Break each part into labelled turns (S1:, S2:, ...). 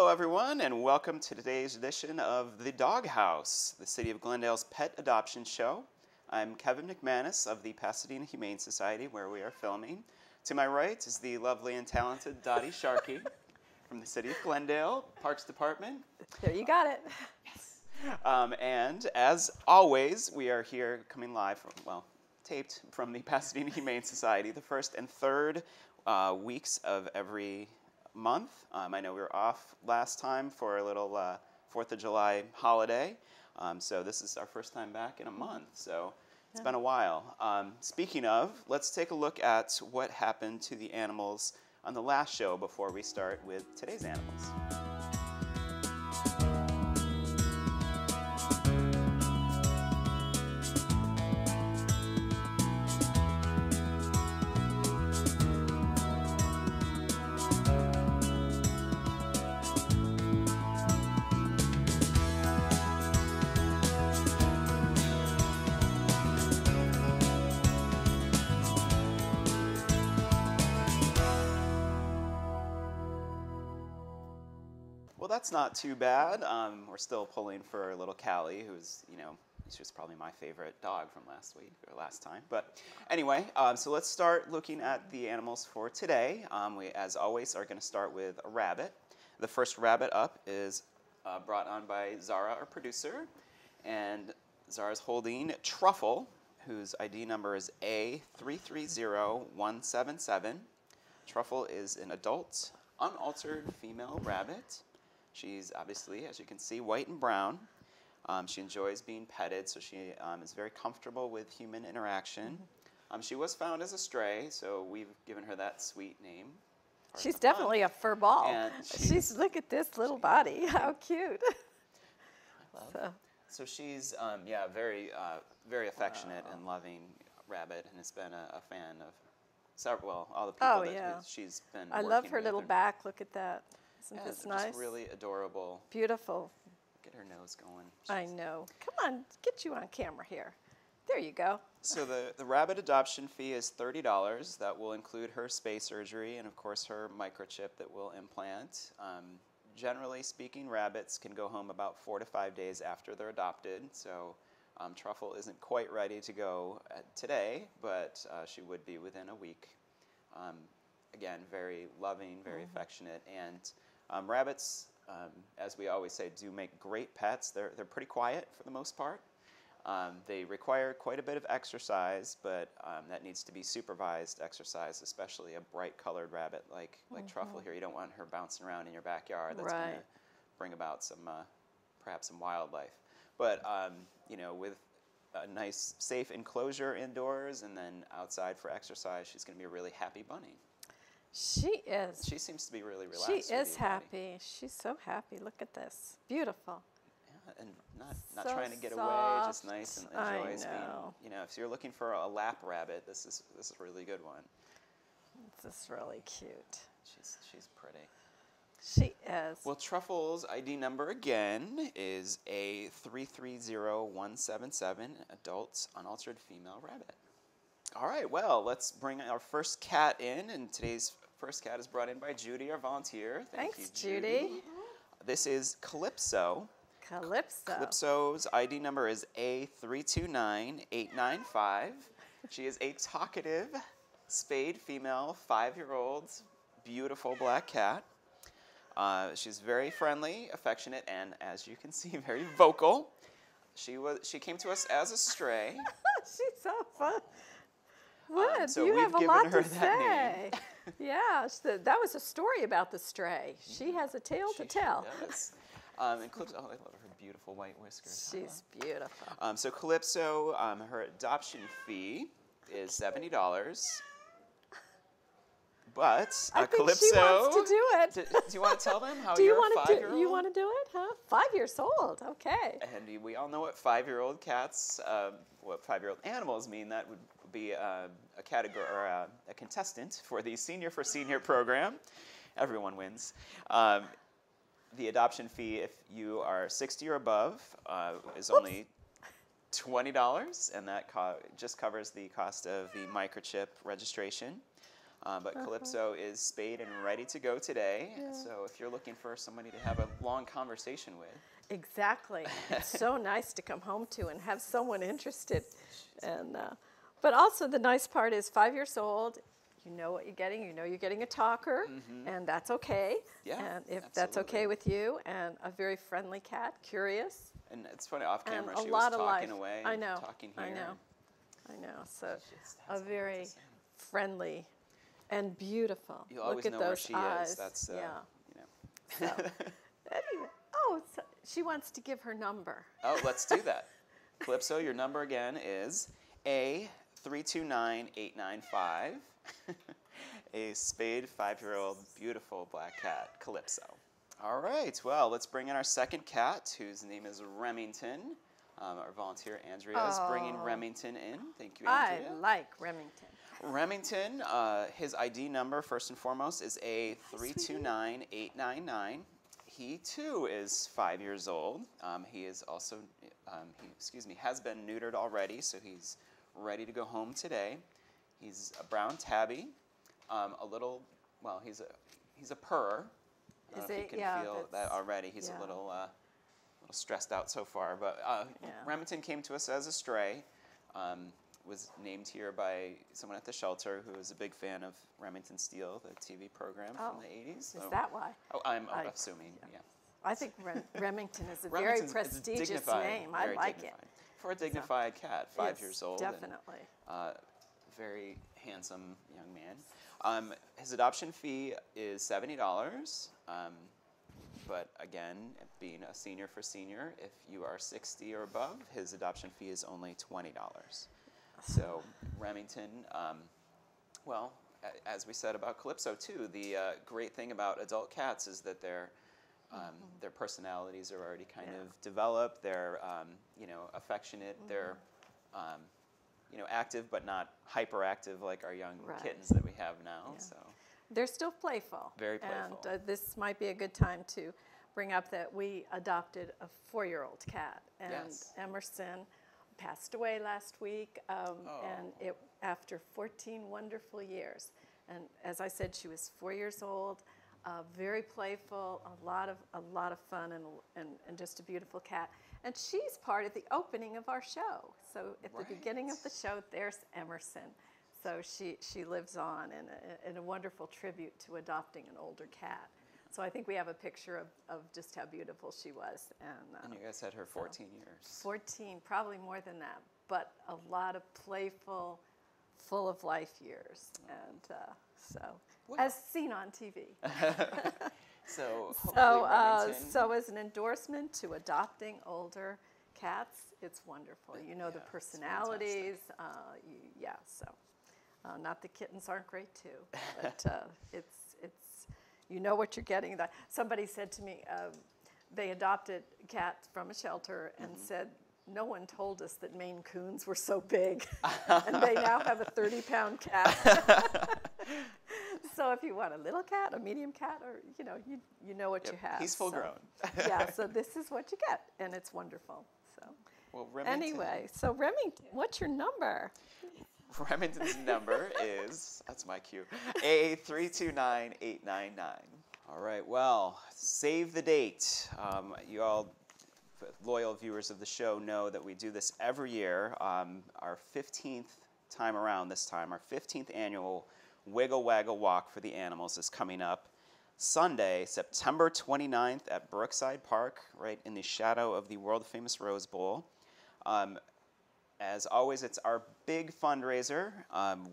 S1: Hello, everyone, and welcome to today's edition of The Doghouse, the City of Glendale's pet adoption show. I'm Kevin McManus of the Pasadena Humane Society, where we are filming. To my right is the lovely and talented Dottie Sharkey from the City of Glendale Parks Department.
S2: There you got it.
S1: Yes. And as always, we are here coming live from, taped from the Pasadena Humane Society, the first and third weeks of every month. I know we were off last time for a little 4th of July holiday, so this is our first time back in a month, so it's been a while. Speaking of, let's take a look at what happened to the animals on the last show before we start with today's animals. Well, that's not too bad. We're still pulling for little Callie, who's, he's just probably my favorite dog from last week or last time. But anyway, so let's start looking at the animals for today. We, as always, are going to start with a rabbit. The first rabbit up is brought on by Zara, our producer. And Zara's holding Truffle, whose ID number is A330177. Truffle is an adult, unaltered female rabbit. She's obviously, as you can see, white and brown. She enjoys being petted, so she is very comfortable with human interaction. She was found as a stray, so we've given her that sweet name.
S2: She's definitely a fur ball.
S1: And
S2: Look at this little body. How cute.
S1: So she's, very affectionate and loving rabbit, and has been a fan of several, all the people that she's been
S2: I love her little back. Look at that. Isn't this nice?
S1: Just really adorable.
S2: Beautiful.
S1: Get her nose going.
S2: I know. Come on, get you on camera here. There you go.
S1: So the rabbit adoption fee is $30. That will include her spay surgery and, of course, her microchip that we'll implant. Generally speaking, rabbits can go home about 4 to 5 days after they're adopted. So Truffle isn't quite ready to go today, but she would be within a week. Again, very loving, very affectionate, and rabbits, as we always say, do make great pets. They're pretty quiet for the most part. They require quite a bit of exercise, but that needs to be supervised exercise, especially a bright-colored rabbit like Truffle here. You don't want her bouncing around in your backyard. That's going to bring about perhaps some wildlife. But with a nice, safe enclosure indoors and then outside for exercise, she's going to be a really happy bunny.
S2: She is.
S1: She seems to be really relaxed.
S2: She is happy. She's so happy. Look at this. Beautiful.
S1: Yeah, and not trying to get
S2: soft.
S1: away, just nice and enjoys
S2: know.
S1: being. If you're looking for a lap rabbit, this is a really good one.
S2: This is really cute.
S1: She's pretty.
S2: She is.
S1: Well, Truffle's ID number again is A330177, adult, unaltered female rabbit. All right, well, let's bring our first cat in, and today's first cat is brought in by Judy, our volunteer.
S2: Thanks,
S1: you,
S2: Judy.
S1: This is Calypso.
S2: Calypso's
S1: ID number is A329895. She is a talkative, spayed female, 5-year-old, beautiful black cat. She's very friendly, affectionate, and as you can see, very vocal. She came to us as a stray.
S2: She's so fun. What?
S1: So
S2: you have a lot to say.
S1: Name.
S2: Yeah, that was a story about the stray. She has a tale to tell.
S1: She does. And Calypso, I love her beautiful white whiskers.
S2: She's beautiful.
S1: So Calypso, her adoption fee is $70. But
S2: I think
S1: Calypso,
S2: she wants to do it.
S1: Do you want to tell them how
S2: Do you
S1: you're
S2: want
S1: a
S2: to
S1: 5-year-old?
S2: you want to do it, huh? 5 years old. Okay.
S1: And we all know what 5-year-old cats, what 5-year-old animals mean. That would be a category or a contestant for the Senior for Senior program. Everyone wins. The adoption fee, if you are 60 or above, is only $20, and that just covers the cost of the microchip registration. But Calypso is spayed and ready to go today. So if you're looking for somebody to have a long conversation with.
S2: Exactly. It's so nice to come home to and have someone interested. And but also the nice part is 5 years old. You know what you're getting. You know you're getting a talker, and that's okay.
S1: Yeah,
S2: and if
S1: absolutely.
S2: that's okay with you, and a very friendly cat, curious.
S1: And it's funny, off camera,
S2: And a
S1: she
S2: lot
S1: was
S2: of
S1: talking
S2: life.
S1: away,
S2: I know.
S1: talking here.
S2: I know. So
S1: Just
S2: a
S1: has lot
S2: very
S1: to say.
S2: friendly and beautiful.
S1: You'll always
S2: Look at
S1: know where
S2: those
S1: she
S2: eyes.
S1: is. That's,
S2: yeah.
S1: you know.
S2: So, anyway, so she wants to give her number.
S1: Oh, let's do that. Calypso, your number again is A329895. A spayed 5-year-old beautiful black cat, Calypso. All right, well, let's bring in our second cat, whose name is Remington. Our volunteer, Andrea, is bringing Remington in. Thank you, Andrea.
S2: I like Remington.
S1: Remington, his ID number, first and foremost, is A329899. He, too, is 5 years old. He is also, has been neutered already, so he's ready to go home today. He's a brown tabby, he's a purr. I don't know if you can feel that already. He's a little stressed out so far, but Remington came to us as a stray. Was named here by someone at the shelter who is a big fan of Remington Steele, the TV program from the 80s.
S2: Is that why?
S1: Oh, I'm assuming, yeah.
S2: I think Remington is a very prestigious name. I like it.
S1: For a dignified cat, 5 years old.
S2: Definitely.
S1: And, very handsome young man. His adoption fee is $70. But again, being a senior for senior, if you are 60 or above, his adoption fee is only $20. So Remington, as we said about Calypso too, the great thing about adult cats is that their personalities are already kind of developed. They're affectionate. They're active but not hyperactive like our young kittens that we have now.
S2: Yeah.
S1: So
S2: they're still playful.
S1: Very playful.
S2: And this might be a good time to bring up that we adopted a 4-year-old cat, and Emerson passed away last week, and after 14 wonderful years. And as I said, she was 4 years old, very playful, a lot of fun, and just a beautiful cat. And she's part of the opening of our show. So at the beginning of the show, there's Emerson. So she lives on in a wonderful tribute to adopting an older cat. So I think we have a picture of just how beautiful she was.
S1: And you guys had her 14 years.
S2: 14, probably more than that, but a lot of playful, full of life years. And as seen on TV.
S1: So
S2: as an endorsement to adopting older cats, it's wonderful. You know the personalities. Not the kittens aren't great too, but it's you know what you're getting. Somebody said to me they adopted a cat from a shelter and said, no one told us that Maine Coons were so big, and they now have a 30-pound cat. So if you want a little cat, a medium cat, or you know what you have.
S1: He's full grown.
S2: So this is what you get, and it's wonderful. So
S1: Remington.
S2: Anyway, so Remington, what's your number?
S1: Remington's number is, that's my cue, A329899. All right, well, save the date. You all, loyal viewers of the show, know that we do this every year. Our 15th time around this time, our 15th annual WiggleWaggle Walk for the Animals is coming up Sunday, September 29th at Brookside Park, right in the shadow of the world-famous Rose Bowl. As always, it's our big fundraiser.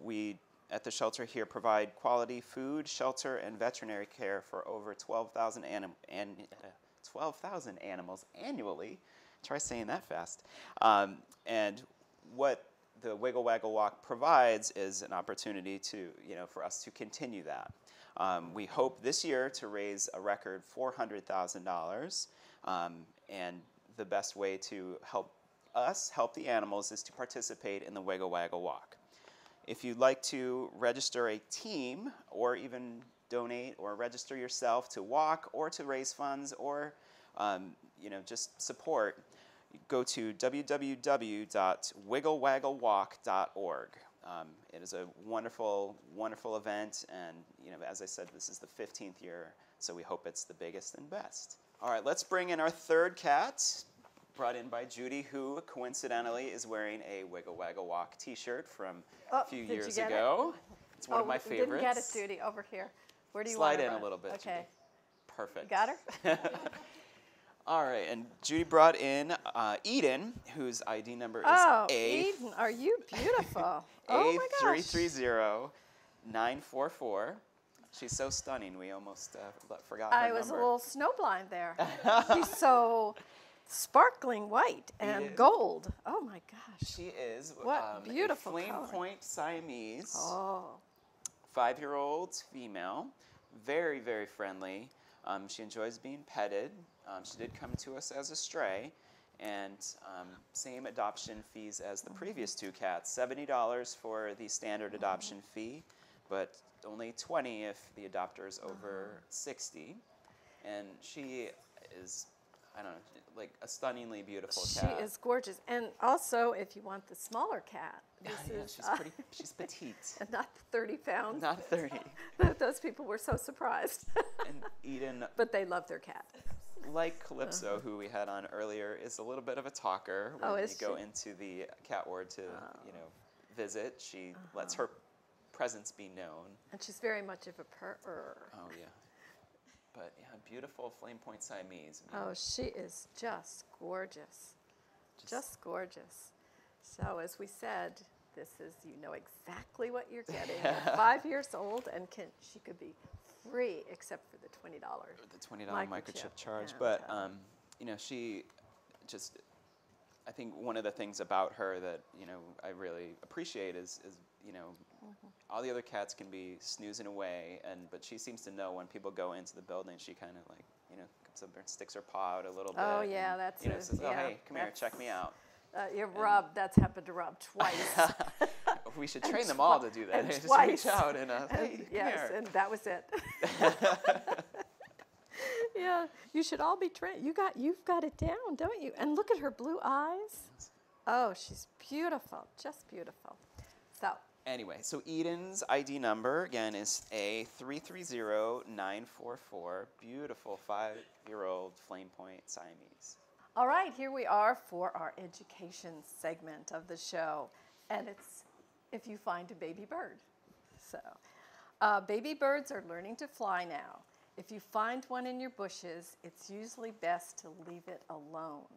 S1: We, at the shelter here, provide quality food, shelter, and veterinary care for over 12,000 animals annually. Try saying that fast. And what the WiggleWaggle Walk provides is an opportunity for us to continue that. We hope this year to raise a record $400,000, and the best way to help the animals is to participate in the WiggleWaggle Walk. If you'd like to register a team or even donate or register yourself to walk or to raise funds or just support, go to www.wigglewaggleWalk.org. It is a wonderful, wonderful event, and as I said, this is the 15th year, so we hope it's the biggest and best. All right, let's bring in our third cat, brought in by Judy, who coincidentally is wearing a WiggleWaggle Walk T-shirt from a few years ago. It's one of my favorites.
S2: Didn't get it, Judy. Over here. Where do you
S1: Slide
S2: want
S1: in
S2: her?
S1: a little bit,
S2: Okay.
S1: Judy. Perfect.
S2: Got her?
S1: All right, and Judy brought in Eden, whose ID number is
S2: Eden, are you beautiful? Oh my gosh.
S1: A330944. She's so stunning, we almost forgot her number.
S2: I was a little snowblind there. She's so sparkling white and gold. Oh my gosh.
S1: She is
S2: what beautiful
S1: a flame
S2: color.
S1: point Siamese.
S2: Oh.
S1: 5-year-old female. Very, very friendly. She enjoys being petted. She did come to us as a stray, and same adoption fees as the previous two cats. $70 for the standard adoption fee, but only $20 if the adopter is over 60. And she is, I don't know, like a stunningly beautiful cat.
S2: She is gorgeous. And also, if you want the smaller cat,
S1: she's petite.
S2: And not 30 pounds.
S1: Not 30.
S2: Those people were so surprised.
S1: And Eden,
S2: but they love their cat.
S1: Like Calypso, who we had on earlier, is a little bit of a talker. When we go into the cat ward to, visit, she lets her presence be known. And
S2: she's very much of a purr.
S1: Oh, yeah. But, yeah, beautiful flame point Siamese.
S2: She is just gorgeous. Just gorgeous. So, as we said, this is, exactly what you're getting. 5 years old, and she could be free except for the $20.
S1: The $20 microchip charge. But, she just, I think one of the things about her that, I really appreciate is all the other cats can be snoozing away, but she seems to know when people go into the building, she kind of comes up there and sticks her paw out a little bit.
S2: Oh, yeah, that's
S1: says, hey, come here, check me out.
S2: That's happened to Rob twice.
S1: We should train them all to do that. Just reach out and, hey, come here.
S2: And that was it. Yeah, you should all be trained. You've got it down, don't you? And look at her blue eyes. Oh, she's beautiful, just beautiful. So.
S1: Anyway, so Eden's ID number, again, is A330944. Beautiful 5-year-old flame point Siamese.
S2: All right, here we are for our education segment of the show. And it's if you find a baby bird. So, baby birds are learning to fly now. If you find one in your bushes, it's usually best to leave it alone.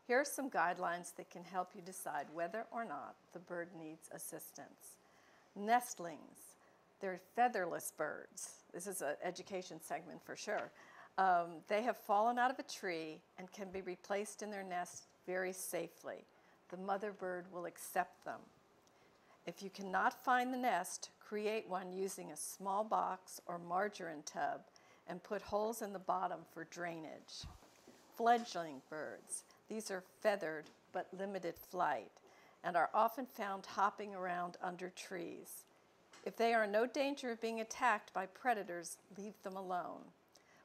S2: Here are some guidelines that can help you decide whether or not the bird needs assistance. Nestlings, they're featherless birds. This is an education segment for sure. They have fallen out of a tree and can be replaced in their nest very safely. The mother bird will accept them. If you cannot find the nest, create one using a small box or margarine tub and put holes in the bottom for drainage. Fledgling birds, these are feathered but limited flight and are often found hopping around under trees. If they are in no danger of being attacked by predators, leave them alone.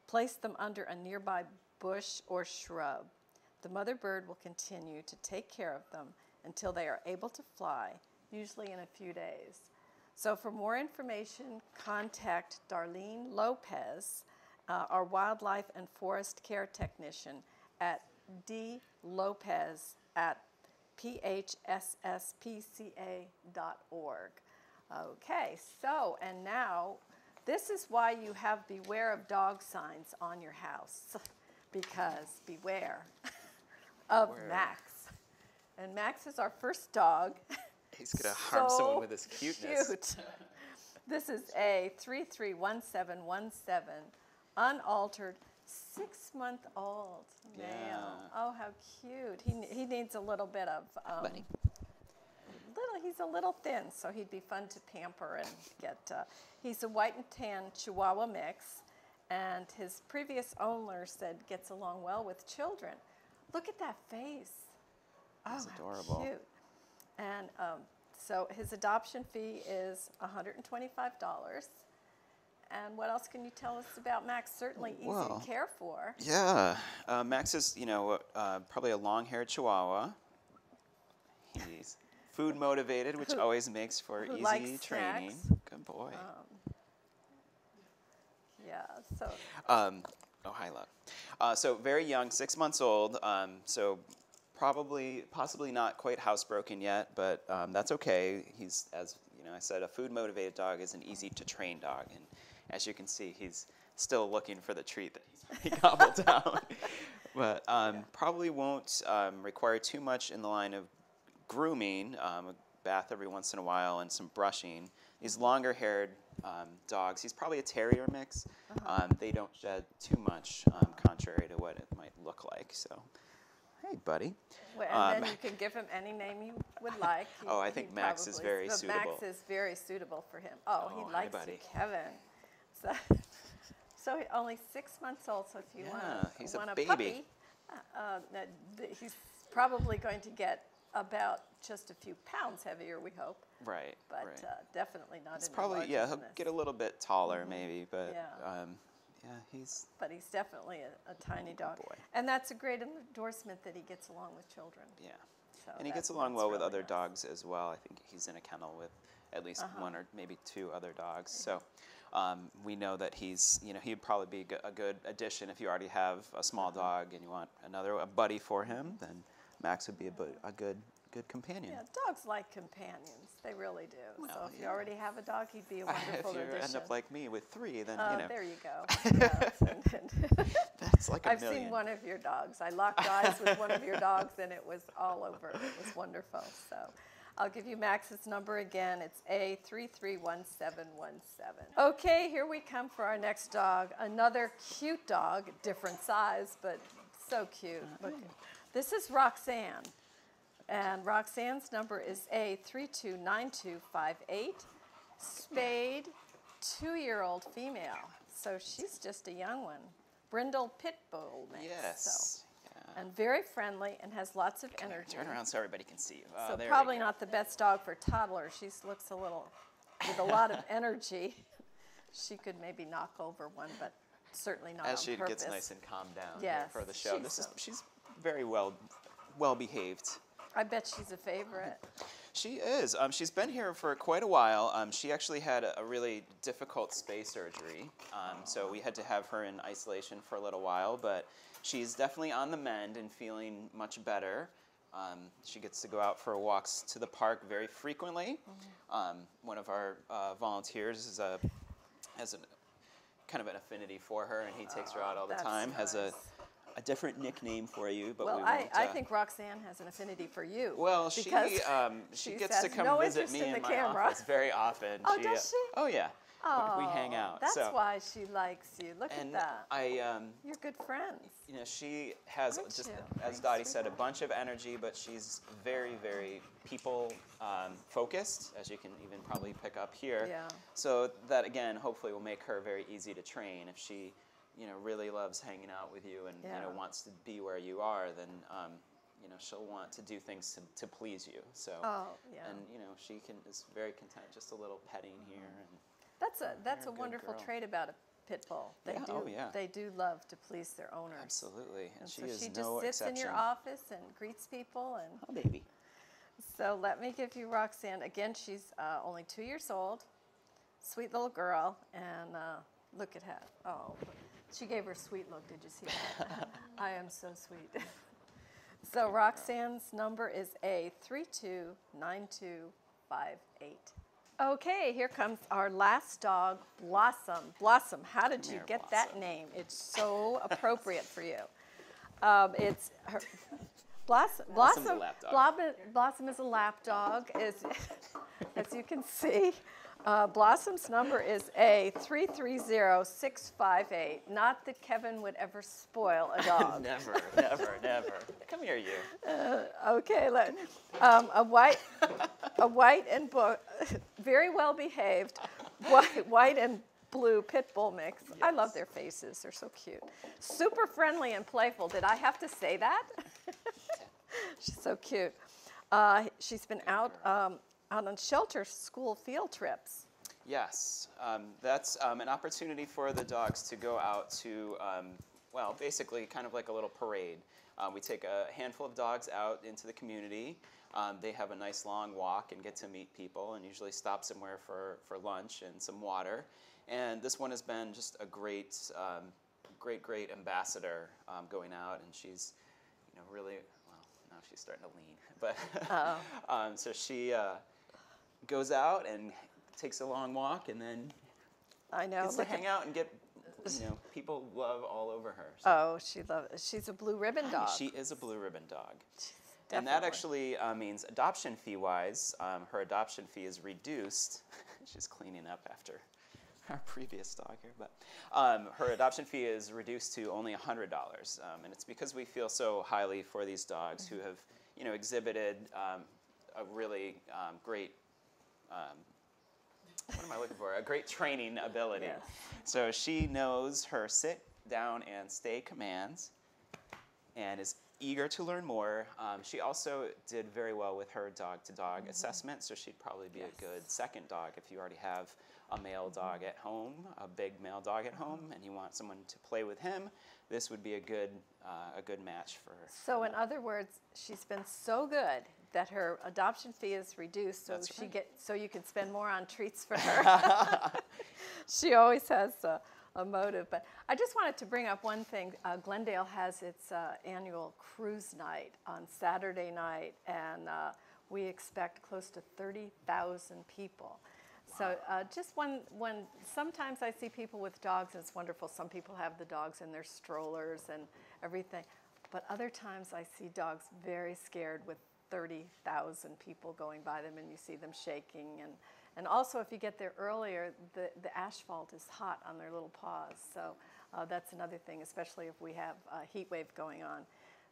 S2: Place them under a nearby bush or shrub. The mother bird will continue to take care of them until they are able to fly, usually in a few days. So for more information, contact Darlene Lopez, our wildlife and forest care technician, at dlopez@phsspca.org. Okay, so, and now, this is why you have beware of dog signs on your house, because beware of Max. And Max is our first dog.
S1: He's going to harm someone with his cuteness.
S2: Cute. This is a 331717, unaltered, 6-month-old male.
S1: Yeah.
S2: Oh, how cute. He needs a little bit of... he's a little thin, so he'd be fun to pamper and get... he's a white and tan Chihuahua mix, and his previous owner said gets along well with children. Look at that face.
S1: That's adorable.
S2: How cute. And so his adoption fee is $125. And what else can you tell us about Max? Certainly easy to care for.
S1: Yeah. Max is, probably a long-haired Chihuahua. He's food motivated, which always makes for
S2: who
S1: easy
S2: likes
S1: training.
S2: snacks.
S1: Good boy.
S2: Yeah, so.
S1: Oh, hi, love. So very young, 6 months old. So possibly not quite housebroken yet, but that's okay. He's, as I said, a food motivated dog is an easy to train dog, and as you can see, he's still looking for the treat that he gobbled down. But probably won't require too much in the line of grooming, a bath every once in a while, and some brushing. These longer-haired dogs, he's probably a terrier mix. They don't shed too much, contrary to what it might look like. So, hey, buddy.
S2: Well, and then you can give him any name you would like.
S1: I think Max is very suitable.
S2: Max is very suitable for him. Oh, he likes you, Kevin. So he's only 6 months old. So if you want a baby, he's probably going to get about just a few pounds heavier, we hope.
S1: Right.
S2: But definitely not.
S1: It's probably he'll get a little bit taller maybe, but he's.
S2: But he's definitely a tiny dog,
S1: boy.
S2: And that's a great endorsement that he gets along with children.
S1: Yeah.
S2: So
S1: And he gets along well with
S2: really
S1: other
S2: nice.
S1: dogs as well. I think he's in a kennel with at least one or maybe two other dogs. So we know that he'd probably be a good addition if you already have a small dog and you want a buddy for him. Then Max would be a good companion.
S2: Yeah, dogs like companions. They really do.
S1: Well,
S2: so if you already have a dog, he'd be a wonderful
S1: if you
S2: addition.
S1: end up like me with 3, then
S2: There you go.
S1: that's like
S2: I've
S1: $1 million.
S2: seen one of your dogs. I locked eyes with one of your dogs, and it was all over. It was wonderful. So I'll give you Max's number again. It's A331717. Okay, here we come for our next dog. Another cute dog, different size, but so cute. Look, this is Roxanne. And Roxanne's number is A329258. Spayed, 2-year-old female. So she's just a young one. Brindle Pit Bull mix.
S1: Yes.
S2: So. And very friendly and has lots of energy.
S1: Turn around so everybody can see you.
S2: So probably not the best dog for toddler. She looks a little, with a lot of energy. She could maybe knock over one, but certainly not
S1: As
S2: on
S1: she
S2: purpose.
S1: gets nice and calmed down
S2: Yes,
S1: for the show. She's very well behaved.
S2: I bet she's a favorite.
S1: She is. She's been here for quite a while. She actually had a really difficult spay surgery, so we had to have her in isolation for a little while, but she's definitely on the mend and feeling much better. She gets to go out for walks to the park very frequently. One of our volunteers has kind of an affinity for her, and he takes her out all the time.
S2: Nice.
S1: Has a different nickname for you, but
S2: well,
S1: we won't.
S2: I think Roxanne has an affinity for you.
S1: Well, she gets to come visit me in my office very often.
S2: Oh, does she?
S1: Oh, yeah.
S2: Oh,
S1: we hang out.
S2: That's why she likes you. Look
S1: and
S2: at that.
S1: You're
S2: good friends.
S1: She has
S2: Aren't
S1: just,
S2: you?
S1: as Dottie said, a bunch of energy, but she's very, very people focused, as you can even probably pick up here.
S2: Yeah.
S1: So that again, hopefully, will make her very easy to train. If she, really loves hanging out with you and wants to be where you are, then she'll want to do things to please you. So. And she is very content. Just a little petting here and.
S2: That's a wonderful trait about a pit bull. They do love to please their owners.
S1: Absolutely, and she
S2: so
S1: is
S2: she
S1: no
S2: just sits in your office and greets people and.
S1: Oh, baby.
S2: So let me give you Roxanne again. She's only 2 years old, sweet little girl, and look at her. Oh, she gave her a sweet look. Did you see that? I am so sweet. So Roxanne's number is A329258. Okay, here comes our last dog, Blossom. Blossom, how did you get that name? It's so appropriate for you. It's her, Blossom. Blossom is a lap dog, as you can see. Blossom's number is A330658. Not that Kevin would ever spoil a dog.
S1: Never. Come here, you.
S2: Okay, a white and very well behaved, white and blue pit bull mix. Yes. I love their faces; they're so cute. Super friendly and playful. Did I have to say that? She's so cute. She's been out on shelter school field trips.
S1: Yes, that's an opportunity for the dogs to go out to, basically kind of like a little parade. We take a handful of dogs out into the community. they have a nice long walk and get to meet people, and usually stop somewhere for lunch and some water. And this one has been just a great, great ambassador going out, and she's, really, well, now she's starting to lean, but so she goes out and takes a long walk, and then gets to hang out and get, people love all over her. So.
S2: Oh, she's a blue ribbon dog.
S1: She is a blue ribbon dog. And that actually means adoption fee-wise, her adoption fee is reduced. She's cleaning up after our previous dog here, but her adoption fee is reduced to only $100, and it's because we feel so highly for these dogs who have, exhibited a really great. What am I looking for? A great training ability.
S2: Yes.
S1: So she knows her sit, down, and stay commands, and is eager to learn more. She also did very well with her dog-to-dog assessment, so she'd probably be a good second dog if you already have a male dog at home, a big male dog at home, and you want someone to play with him. This would be a good match for her.
S2: So in other words, she's been so good that her adoption fee is reduced, so so you can spend more on treats for her. She always has a motive. But I just wanted to bring up one thing. Glendale has its annual cruise night on Saturday night, and we expect close to 30,000 people. So just one, sometimes I see people with dogs, and it's wonderful. Some people have the dogs in their strollers and everything. But other times I see dogs very scared with 30,000 people going by them, and you see them shaking. And also, if you get there earlier, the asphalt is hot on their little paws. So that's another thing, especially if we have a heat wave going on.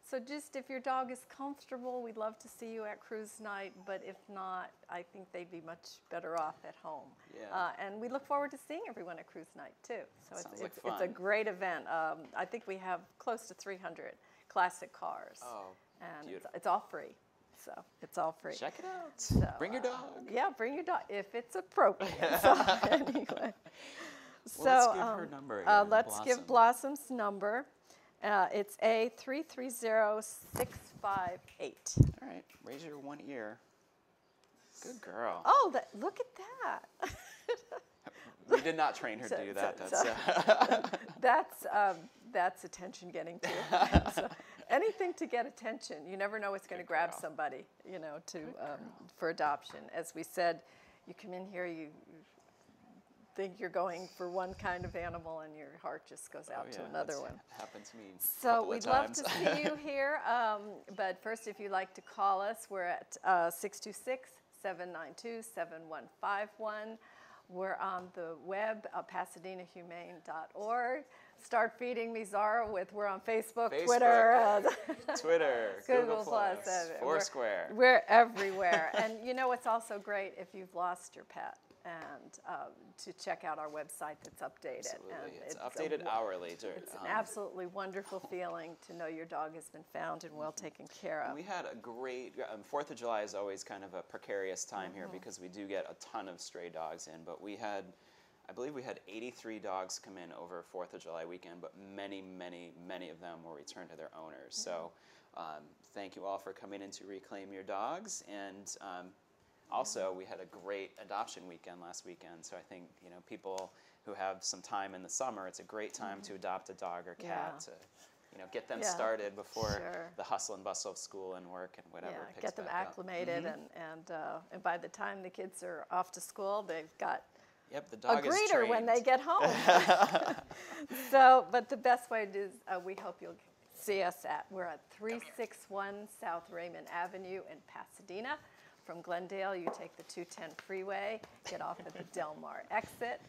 S2: So just if your dog is comfortable, we'd love to see you at cruise night. But if not, I think they'd be much better off at home.
S1: Yeah.
S2: And we look forward to seeing everyone at cruise night, too. So
S1: it's
S2: a great event. I think we have close to 300 classic cars.
S1: Oh,
S2: and
S1: beautiful.
S2: it's all free. So it's all free.
S1: Check it out.
S2: So,
S1: bring your dog.
S2: Yeah, bring your dog if it's appropriate. So anyway.
S1: Well, let's give her number again.
S2: Let's give Blossom's number. It's A330658.
S1: All right, raise your one ear. Good girl.
S2: Oh, look at that.
S1: We did not train her to do that.
S2: That's attention getting too. So anything to get attention. You never know what's going to grab somebody, for adoption. As we said, you come in here, you think you're going for one kind of animal, and your heart just goes out to another one.
S1: Happened to me.
S2: So we'd love to see you here. But first, if you'd like to call us, we're at 626-792-7151. We're on the web, PasadenaHumane.org. Start feeding me, Zara, we're on Facebook. Twitter,
S1: Google+, Foursquare.
S2: We're everywhere. And what's also great, if you've lost your pet, and to check out our website that's updated.
S1: Absolutely.
S2: And
S1: it's updated hourly.
S2: It's an absolutely wonderful feeling to know your dog has been found and well taken care of.
S1: We had a great, 4th of July is always kind of a precarious time here because we do get a ton of stray dogs in, but I believe we had 83 dogs come in over 4th of July weekend, but many of them were returned to their owners. So thank you all for coming in to reclaim your dogs. And also, we had a great adoption weekend last weekend, so I think people who have some time in the summer, it's a great time to adopt a dog or cat to get them started before the hustle and bustle of school and work and whatever.
S2: Yeah, get them acclimated, and by the time the kids are off to school, they've got
S1: the dog
S2: a
S1: is
S2: greeter
S1: trained
S2: when they get home. But the best way is we hope you'll see us we're at 361 South Raymond Avenue in Pasadena. From Glendale, you take the 210 freeway, get off at the Del Mar exit,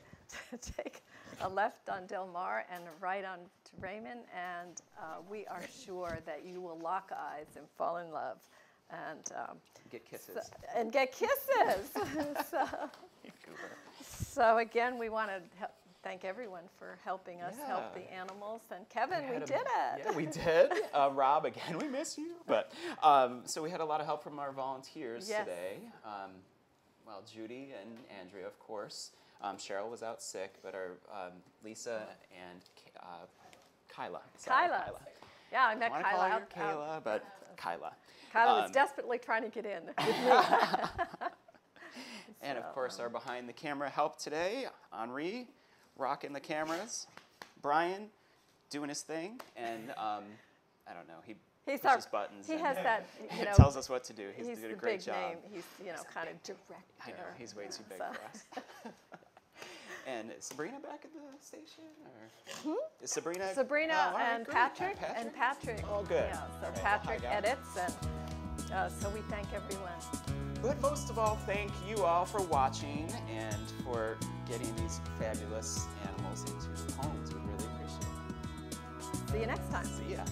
S2: take a left on Del Mar and a right on to Raymond, and we are sure that you will lock eyes and fall in love. And
S1: get kisses.
S2: Get kisses. So again, we want to thank everyone for helping us help the animals. And Kevin, we did it.
S1: Yeah, we did. Rob, again, we miss you. But so we had a lot of help from our volunteers today. Judy and Andrea, of course. Cheryl was out sick, but our Lisa and Kyla.
S2: Kyla. Yeah, I met Kyla
S1: Kayla, but Kyla.
S2: Kyla was desperately trying to get in with me.
S1: And of course, our behind the camera help today, Henri, rocking the cameras, Brian, doing his thing, and I don't know, he pushes buttons.
S2: He has that, you know,
S1: tells us what to do. He's doing a great job.
S2: Name. He's, you know, kind of director.
S1: I know, he's way too big for us. And is Sabrina back at the station? Or is Sabrina?
S2: Sabrina and
S1: great.
S2: Patrick. And Patrick.
S1: Oh, good.
S2: Yeah, so
S1: right,
S2: Patrick edits, and so we thank everyone.
S1: But most of all, thank you all for watching and for getting these fabulous animals into homes. We really appreciate it.
S2: See you next time.
S1: See ya.